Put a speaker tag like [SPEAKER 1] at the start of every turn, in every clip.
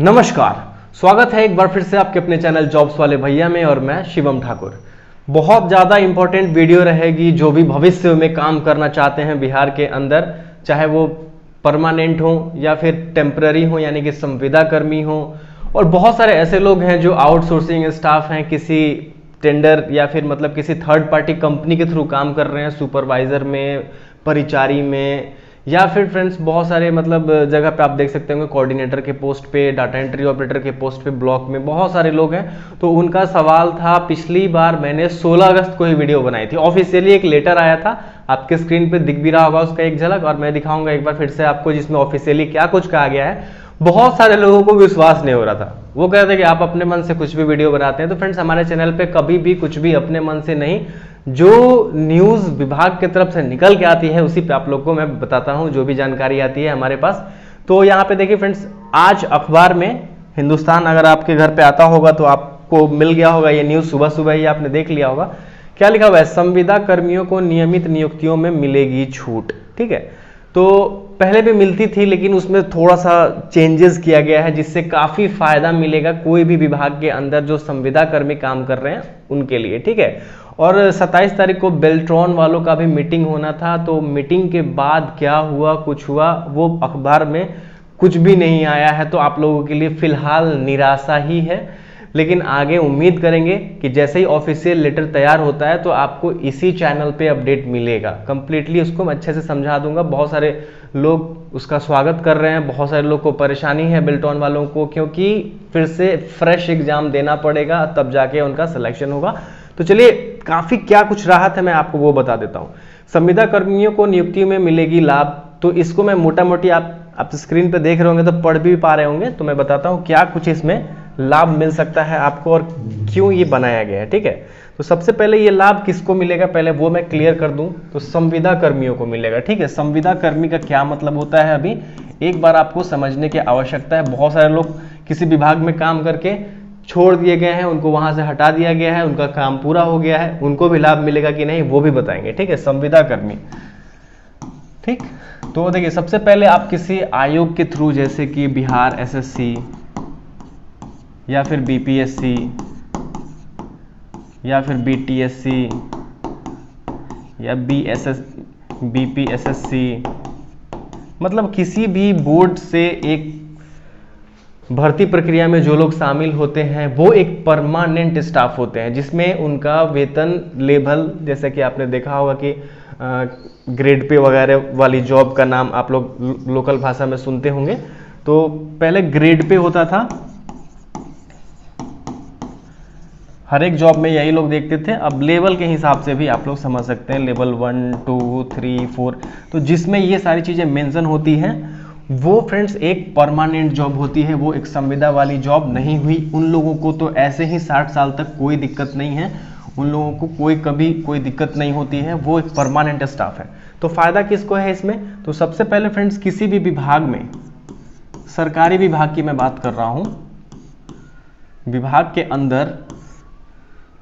[SPEAKER 1] नमस्कार, स्वागत है एक बार फिर से आपके अपने चैनल जॉब्स वाले भैया में और मैं शिवम ठाकुर। बहुत ज़्यादा इंपॉर्टेंट वीडियो रहेगी। जो भी भविष्य में काम करना चाहते हैं बिहार के अंदर, चाहे वो परमानेंट हो या फिर टेम्पररी हो यानी कि संविदा कर्मी हो, और बहुत सारे ऐसे लोग हैं जो आउटसोर्सिंग स्टाफ हैं, किसी टेंडर या फिर मतलब किसी थर्ड पार्टी कंपनी के थ्रू काम कर रहे हैं, सुपरवाइजर में, परिचारी में, या फिर फ्रेंड्स बहुत सारे मतलब जगह पे आप देख सकते होंगे कोऑर्डिनेटर के पोस्ट पे, डाटा एंट्री ऑपरेटर के पोस्ट पे, ब्लॉक में बहुत सारे लोग हैं। तो उनका सवाल था, पिछली बार मैंने 16 अगस्त को ही वीडियो बनाई थी, ऑफिशियली एक लेटर आया था, आपके स्क्रीन पे दिख भी रहा होगा उसका एक झलक, और मैं दिखाऊंगा एक बार फिर से आपको जिसमें ऑफिशियली क्या कुछ कहा गया है। बहुत सारे लोगों को विश्वास नहीं हो रहा था, वो कहते हैं कि आप अपने मन से कुछ भी वीडियो बनाते हैं। तो फ्रेंड्स, हमारे चैनल पे कभी भी कुछ भी अपने मन से नहीं, जो न्यूज़ विभाग की तरफ से निकल के आती है उसी पे आप लोग को मैं बताता हूं, जो भी जानकारी आती है हमारे पास। तो यहाँ पे देखिए फ्रेंड्स, आज अखबार में हिंदुस्तान अगर आपके घर पे आता होगा तो आपको मिल गया होगा ये न्यूज़, सुबह सुबह ही आपने देख लिया होगा। क्या लिखा हुआ है? संविदा कर्मियों को नियमित नियुक्तियों में मिलेगी छूट। ठीक है, तो पहले भी मिलती थी लेकिन उसमें थोड़ा सा चेंजेस किया गया है जिससे काफ़ी फायदा मिलेगा कोई भी विभाग के अंदर जो संविदा कर्मी काम कर रहे हैं उनके लिए। ठीक है, और 27 तारीख को बेल्ट्रॉन वालों का भी मीटिंग होना था, तो मीटिंग के बाद क्या हुआ, कुछ हुआ, वो अखबार में कुछ भी नहीं आया है। तो आप लोगों के लिए फिलहाल निराशा ही है, लेकिन आगे उम्मीद करेंगे कि जैसे ही ऑफिशियल लेटर तैयार होता है तो आपको इसी चैनल पे अपडेट मिलेगा। कंप्लीटली उसको मैं अच्छे से समझा दूंगा। बहुत सारे लोग उसका स्वागत कर रहे हैं, बहुत सारे लोग को परेशानी है बेल्ट्रॉन वालों को, क्योंकि फिर से फ्रेश एग्जाम देना पड़ेगा तब जाके उनका सिलेक्शन होगा। तो चलिए, काफ़ी क्या कुछ राहत है मैं आपको वो बता देता हूँ। संविदा कर्मियों को नियुक्ति में मिलेगी लाभ, तो इसको मैं मोटा मोटी आप स्क्रीन पे देख रहे होंगे तो पढ़ भी पा रहे होंगे, तो मैं बताता हूँ क्या कुछ इसमें लाभ मिल सकता है आपको और क्यों ये बनाया गया है। ठीक है, तो सबसे पहले ये लाभ किसको मिलेगा पहले वो मैं क्लियर कर दूं, तो संविदा कर्मियों को मिलेगा। ठीक है, संविदा कर्मी का क्या मतलब होता है अभी एक बार आपको समझने की आवश्यकता है। बहुत सारे लोग किसी विभाग में काम करके छोड़ दिए गए हैं, उनको वहां से हटा दिया गया है, उनका काम पूरा हो गया है, उनको भी लाभ मिलेगा कि नहीं वो भी बताएंगे। ठीक है, संविदा कर्मी। ठीक, तो देखिए सबसे पहले आप किसी आयोग के थ्रू, जैसे कि बिहार एसएससी या फिर बीपीएससी या फिर बीटीएससी या बीपीएसएससी, मतलब किसी भी बोर्ड से एक भर्ती प्रक्रिया में जो लोग शामिल होते हैं वो एक परमानेंट स्टाफ होते हैं, जिसमें उनका वेतन लेवल, जैसे कि आपने देखा होगा कि ग्रेड पे वगैरह वाली जॉब का नाम आप लोग लोकल भाषा में सुनते होंगे। तो पहले ग्रेड पे होता था, हर एक जॉब में यही लोग देखते थे। अब लेवल के हिसाब से भी आप लोग समझ सकते हैं, लेवल 1, 2, 3, 4, तो जिसमें ये सारी चीज़ें मेंशन होती हैं वो फ्रेंड्स एक परमानेंट जॉब होती है, वो एक संविदा वाली जॉब नहीं हुई। उन लोगों को तो ऐसे ही 60 साल तक कोई दिक्कत नहीं है, उन लोगों को कभी कोई दिक्कत नहीं होती है, वो एक परमानेंट स्टाफ है। तो फायदा किसको है इसमें? तो सबसे पहले फ्रेंड्स, किसी भी विभाग में, सरकारी विभाग की मैं बात कर रहा हूँ, विभाग के अंदर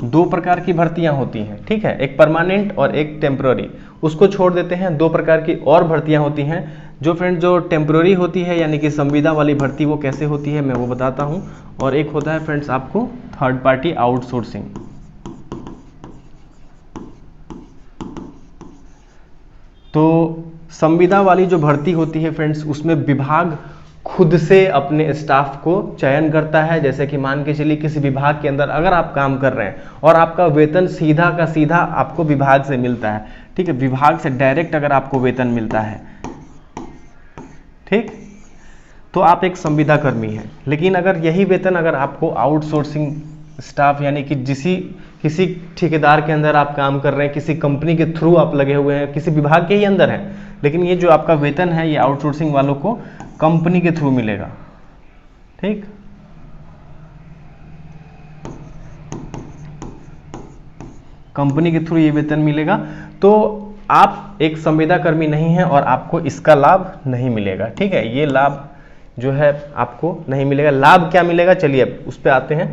[SPEAKER 1] 2 प्रकार की भर्तियां होती हैं। ठीक है, एक परमानेंट और एक टेम्पररी, उसको छोड़ देते हैं। 2 प्रकार की और भर्तियां होती हैं। जो फ्रेंड जो टेम्पररी होती है यानी कि संविदा वाली भर्ती, वो कैसे होती है मैं वो बताता हूं। और एक होता है फ्रेंड्स आपको थर्ड पार्टी आउटसोर्सिंग। तो संविदा वाली जो भर्ती होती है फ्रेंड्स, उसमें विभाग खुद से अपने स्टाफ को चयन करता है। जैसे कि मान के चलिए किसी विभाग के अंदर अगर आप काम कर रहे हैं और आपका वेतन सीधा का सीधा आपको विभाग से मिलता है, ठीक है, विभाग से डायरेक्ट अगर आपको वेतन मिलता है, ठीक, तो आप एक संविदा कर्मी हैं। लेकिन अगर यही वेतन अगर आपको आउटसोर्सिंग स्टाफ यानी कि किसी ठेकेदार के अंदर आप काम कर रहे हैं, किसी कंपनी के थ्रू आप लगे हुए हैं, किसी विभाग के ही अंदर हैं, लेकिन ये जो आपका वेतन है ये आउटसोर्सिंग वालों को कंपनी के थ्रू मिलेगा। ठीक, कंपनी के थ्रू ये वेतन मिलेगा, तो आप एक संविदा कर्मी नहीं हैं और आपको इसका लाभ नहीं मिलेगा। ठीक है, ये लाभ जो है आपको नहीं मिलेगा। लाभ क्या मिलेगा, चलिए अब उस पर आते हैं।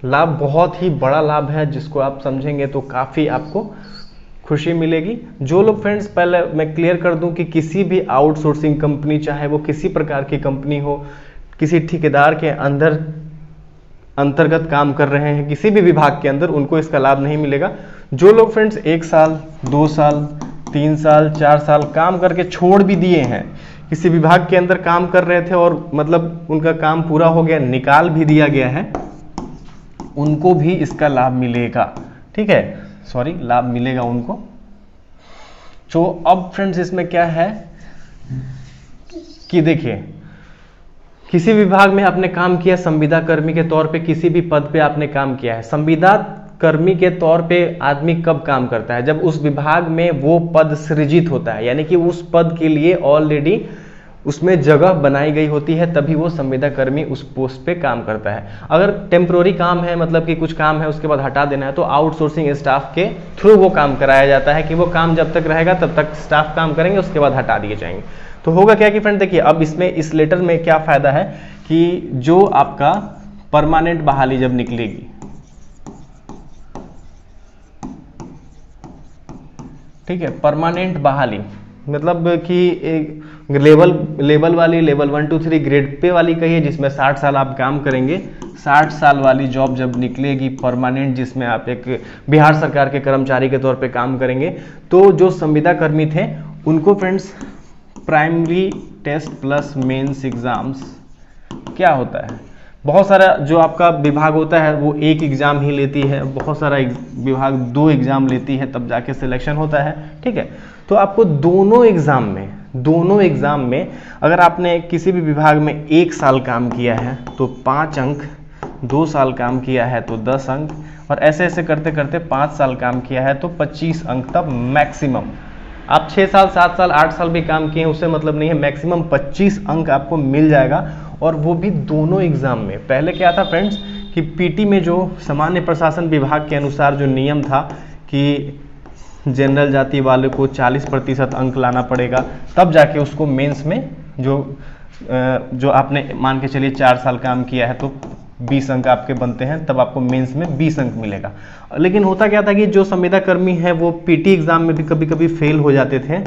[SPEAKER 1] लाभ बहुत ही बड़ा लाभ है, जिसको आप समझेंगे तो काफ़ी आपको खुशी मिलेगी। जो लोग फ्रेंड्स, पहले मैं क्लियर कर दूं कि किसी भी आउटसोर्सिंग कंपनी, चाहे वो किसी प्रकार की कंपनी हो, किसी ठेकेदार के अंतर्गत काम कर रहे हैं किसी भी विभाग के अंदर, उनको इसका लाभ नहीं मिलेगा। जो लोग फ्रेंड्स 1 साल 2 साल 3 साल 4 साल काम करके छोड़ भी दिए हैं, किसी विभाग के अंदर काम कर रहे थे और मतलब उनका काम पूरा हो गया, निकाल भी दिया गया है, उनको भी इसका लाभ मिलेगा। ठीक है, सॉरी, लाभ मिलेगा उनको। तो अब फ्रेंड्स इसमें क्या है कि देखिए, किसी विभाग में आपने काम किया, संविदा कर्मी के तौर पे किसी भी पद पे आपने काम किया है। संविदा कर्मी के तौर पे आदमी कब काम करता है? जब उस विभाग में वो पद सृजित होता है, यानी कि उस पद के लिए ऑलरेडी उसमें जगह बनाई गई होती है, तभी वो संविदा कर्मी उस पोस्ट पे काम करता है। अगर टेम्प्रोरी काम है, मतलब कि कुछ काम है उसके बाद हटा देना है, तो आउटसोर्सिंग स्टाफ के थ्रू वो काम कराया जाता है कि वो काम जब तक रहेगा तब तक स्टाफ काम करेंगे, उसके बाद हटा दिए जाएंगे। तो होगा क्या कि फ्रेंड देखिए, अब इसमें इस लेटर में क्या फायदा है कि जो आपका परमानेंट बहाली जब निकलेगी, ठीक है, परमानेंट बहाली मतलब कि एक लेवल वाली, लेवल 1 2 3 ग्रेड पे वाली कहिए, जिसमें 60 साल आप काम करेंगे, 60 साल वाली जॉब जब निकलेगी परमानेंट, जिसमें आप एक बिहार सरकार के कर्मचारी के तौर पे काम करेंगे, तो जो संविदा कर्मी थे उनको friends primary test plus mains exams क्या होता है, बहुत सारा जो आपका विभाग होता है वो एक एग्जाम ही लेती है, बहुत सारा विभाग 2 एग्जाम लेती है, तब जाके सिलेक्शन होता है। ठीक है, तो आपको दोनों एग्जाम में अगर आपने किसी भी विभाग में 1 साल काम किया है तो 5 अंक, 2 साल काम किया है तो 10 अंक, और ऐसे ऐसे करते करते 5 साल काम किया है तो 25 अंक तक मैक्सिमम। आप 6 साल 7 साल 8 साल भी काम किए हैं उससे मतलब नहीं है, मैक्सिमम 25 अंक आपको मिल जाएगा, और वो भी दोनों एग्जाम में। पहले क्या था फ्रेंड्स कि पीटी में जो सामान्य प्रशासन विभाग के अनुसार जो नियम था कि जनरल जाति वाले को 40% अंक लाना पड़ेगा, तब जाके उसको मेंस में जो आपने मान के चलिए 4 साल काम किया है तो 20 अंक आपके बनते हैं, तब आपको मेंस में 20 अंक मिलेगा। लेकिन होता क्या था कि जो संविदा कर्मी है वो पीटी एग्जाम में भी कभी कभी फेल हो जाते थे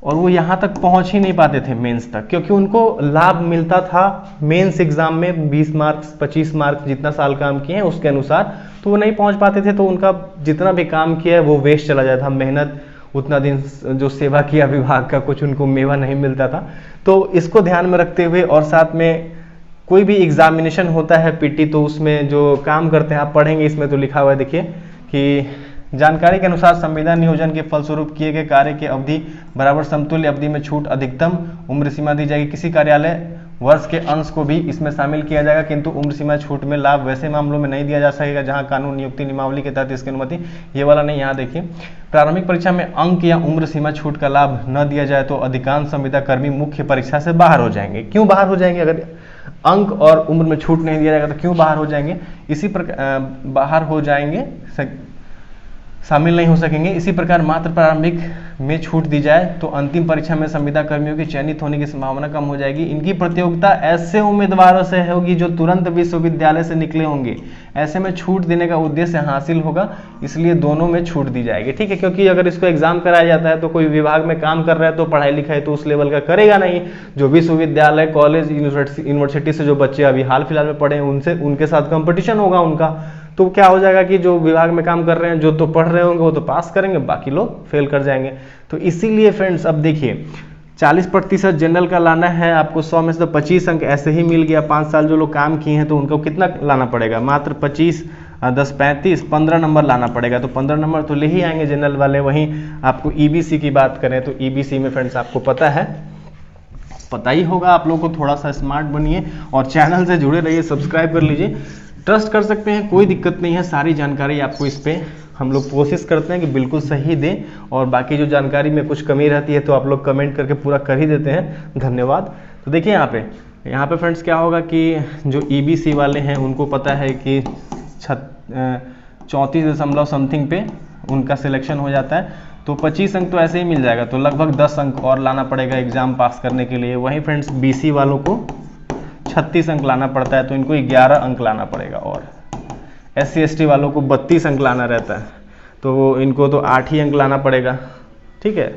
[SPEAKER 1] और वो यहाँ तक पहुँच ही नहीं पाते थे मेंस तक, क्योंकि उनको लाभ मिलता था मेंस एग्जाम में 20 मार्क्स 25 मार्क्स जितना साल काम किए हैं उसके अनुसार, तो वो नहीं पहुँच पाते थे, तो उनका जितना भी काम किया है वो वेस्ट चला जाता था, मेहनत उतना दिन जो सेवा किया विभाग का कुछ उनको मेवा नहीं मिलता था। तो इसको ध्यान में रखते हुए, और साथ में कोई भी एग्जामिनेशन होता है पीटी, तो उसमें जो काम करते हैं आप पढ़ेंगे, इसमें तो लिखा हुआ है देखिए कि जानकारी के अनुसार संविदा नियोजन के फलस्वरूप किए गए कार्य के अवधि बराबर समतुल्य अवधि में छूट अधिकतम उम्र सीमा दी जाएगी। किसी कार्यालय वर्ष के अंश को भी इसमें शामिल किया जाएगा, किंतु उम्र सीमा छूट में लाभ वैसे मामलों में नहीं दिया जा सकेगा जहां कानून नियुक्ति नियमावली के तहत इसकी अनुमति, ये वाला नहीं। यहाँ देखिए, प्रारंभिक परीक्षा में अंक या उम्र सीमा छूट का लाभ न दिया जाए तो अधिकांश संविदा कर्मी मुख्य परीक्षा से बाहर हो जाएंगे। क्यों बाहर हो जाएंगे? अगर अंक और उम्र में छूट नहीं दिया जाएगा तो क्यों बाहर हो जाएंगे? इसी प्रकार बाहर हो जाएंगे, शामिल नहीं हो सकेंगे। इसी प्रकार मात्र प्रारंभिक में छूट दी जाए तो अंतिम परीक्षा में संविदा कर्मियों की चयनित होने की संभावना कम हो जाएगी। इनकी प्रतियोगिता ऐसे उम्मीदवारों से होगी जो तुरंत विश्वविद्यालय से निकले होंगे, ऐसे में छूट देने का उद्देश्य हासिल होगा, इसलिए दोनों में छूट दी जाएगी। ठीक है, क्योंकि अगर इसको एग्जाम कराया जाता है तो कोई विभाग में काम कर रहा है तो पढ़ाई लिखाई तो उस लेवल का करेगा नहीं। जो विश्वविद्यालय कॉलेज यूनिवर्सिटी से जो बच्चे अभी हाल फिलहाल में पढ़े हैं उनके साथ कंपटीशन होगा उनका, तो क्या हो जाएगा कि जो विभाग में काम कर रहे हैं जो तो पढ़ रहे होंगे वो तो पास करेंगे, बाकी लोग फेल कर जाएंगे। तो इसीलिए फ्रेंड्स अब देखिए 40% जनरल का लाना है आपको, 100 में से तो 25 अंक ऐसे ही मिल गया। 5 साल जो लोग काम किए हैं तो उनको कितना लाना पड़ेगा? मात्र 25 10 35 15 नंबर लाना पड़ेगा, तो 15 नंबर तो ले ही आएंगे जनरल वाले। वहीं आपको ईबीसी की बात करें तो ईबीसी में फ्रेंड्स आपको पता ही होगा, आप लोगों को थोड़ा सा स्मार्ट बनिए और चैनल से जुड़े रहिए, सब्सक्राइब कर लीजिए। ट्रस्ट कर सकते हैं, कोई दिक्कत नहीं है, सारी जानकारी आपको इस पे हम लोग कोशिश करते हैं कि बिल्कुल सही दें, और बाकी जो जानकारी में कुछ कमी रहती है तो आप लोग कमेंट करके पूरा कर ही देते हैं, धन्यवाद। तो देखिए यहाँ पे फ्रेंड्स क्या होगा कि जो ईबीसी वाले हैं उनको पता है कि 34 समथिंग पे उनका सिलेक्शन हो जाता है, तो 25 अंक तो ऐसे ही मिल जाएगा, तो लगभग 10 अंक और लाना पड़ेगा एग्जाम पास करने के लिए। वहीं फ्रेंड्स बीसी वालों को 36 अंक लाना पड़ता है, तो इनको 11 अंक लाना पड़ेगा, और SC ST वालों को 32 अंक लाना रहता है, तो इनको तो 8 ही अंक लाना पड़ेगा। ठीक है,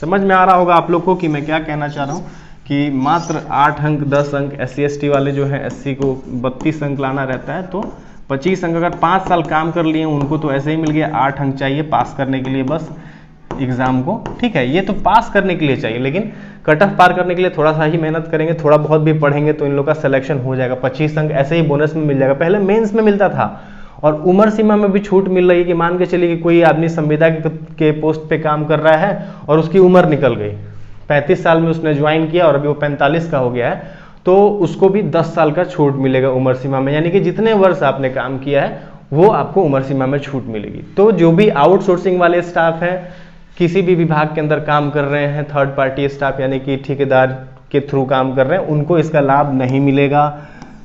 [SPEAKER 1] समझ में आ रहा होगा आप लोग को कि मैं क्या कहना चाह रहा हूँ कि मात्र 8 अंक 10 अंक, SC/ST वाले जो हैं SC को 32 अंक लाना रहता है, तो 25 अंक अगर 5 साल काम कर लिए उनको तो ऐसे ही मिल गया। 8 अंक चाहिए पास करने के लिए बस एग्जाम को, ठीक है। ये तो पास करने के लिए चाहिए, लेकिन कट ऑफ पार करने के लिए थोड़ा सा ही मेहनत करेंगे, थोड़ा बहुत भी पढ़ेंगे तो इन लोग का सिलेक्शन हो जाएगा। 25 अंक ऐसे ही बोनस में मिल जाएगा, पहले मेंस में मिलता था। और उम्र सीमा में भी छूट मिल रही है कि मान के चलिए कि कोई आदमी संविदा के पोस्ट पे काम कर रहा है और उसकी उम्र निकल गई, 35 साल में उसने ज्वाइन किया और अभी वो 45 का हो गया है, तो उसको भी 10 साल का छूट मिलेगा उम्र सीमा में। यानी कि जितने वर्ष आपने काम किया है वो आपको उम्र सीमा में छूट मिलेगी। तो जो भी आउटसोर्सिंग वाले स्टाफ हैं, किसी भी विभाग के अंदर काम कर रहे हैं, थर्ड पार्टी स्टाफ यानी कि ठेकेदार के थ्रू काम कर रहे हैं, उनको इसका लाभ नहीं मिलेगा।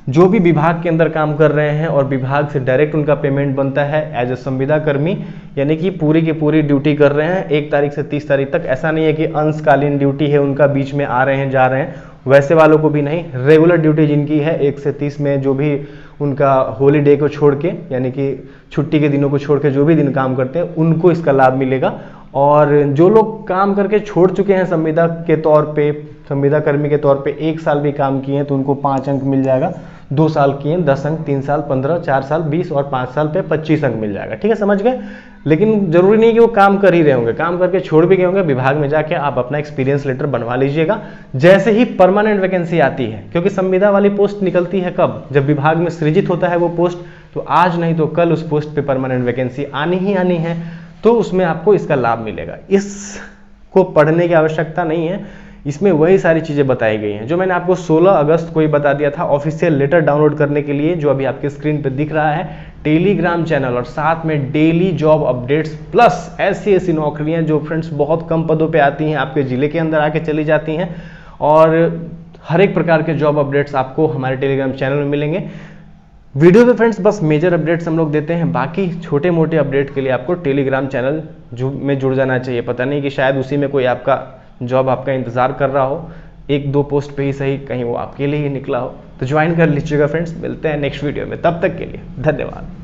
[SPEAKER 1] जो भी विभाग के अंदर काम कर रहे हैं और विभाग से डायरेक्ट उनका पेमेंट बनता है एज ए संविदा कर्मी, यानी कि पूरी की पूरी ड्यूटी कर रहे हैं 1 तारीख से 30 तारीख तक। ऐसा नहीं है कि अंशकालीन ड्यूटी है उनका, बीच में आ रहे हैं जा रहे हैं, वैसे वालों को भी नहीं। रेगुलर ड्यूटी जिनकी है 1 से 30 में, जो भी उनका हॉलीडे को छोड़ के यानी कि छुट्टी के दिनों को छोड़ के जो भी दिन काम करते हैं उनको इसका लाभ मिलेगा। और जो लोग काम करके छोड़ चुके हैं संविदा के तौर पे, संविदा कर्मी के तौर पे 1 साल भी काम किए हैं तो उनको 5 अंक मिल जाएगा। 2 साल किए 10 अंक, 3 साल 15, 4 साल 20 और 5 साल पे 25 अंक मिल जाएगा। ठीक है, समझ गए। लेकिन जरूरी नहीं कि वो काम कर ही रहे होंगे, काम करके छोड़ भी गए होंगे, विभाग में जाके आप अपना एक्सपीरियंस लेटर बनवा लीजिएगा जैसे ही परमानेंट वैकेंसी आती है। क्योंकि संविदा वाली पोस्ट निकलती है कब, जब विभाग में सृजित होता है वो पोस्ट, तो आज नहीं तो कल उस पोस्ट पे परमानेंट वैकेंसी आनी ही आनी है, तो उसमें आपको इसका लाभ मिलेगा। इसको पढ़ने की आवश्यकता नहीं है, इसमें वही सारी चीज़ें बताई गई हैं जो मैंने आपको 16 अगस्त को ही बता दिया था। ऑफिशियल लेटर डाउनलोड करने के लिए जो अभी आपके स्क्रीन पे दिख रहा है, टेलीग्राम चैनल और साथ में डेली जॉब अपडेट्स प्लस ऐसी नौकरियां जो फ्रेंड्स बहुत कम पदों पे आती हैं, आपके ज़िले के अंदर आके चली जाती हैं, और हर एक प्रकार के जॉब अपडेट्स आपको हमारे टेलीग्राम चैनल में मिलेंगे। वीडियो पे फ्रेंड्स बस मेजर अपडेट्स हम लोग देते हैं, बाकी छोटे मोटे अपडेट के लिए आपको टेलीग्राम चैनल में जुड़ जाना चाहिए। पता नहीं कि शायद उसी में कोई आपका जॉब आपका इंतजार कर रहा हो, 1-2 पोस्ट पे ही सही, कहीं वो आपके लिए ही निकला हो, तो ज्वाइन कर लीजिएगा फ्रेंड्स। मिलते हैं नेक्स्ट वीडियो में, तब तक के लिए धन्यवाद।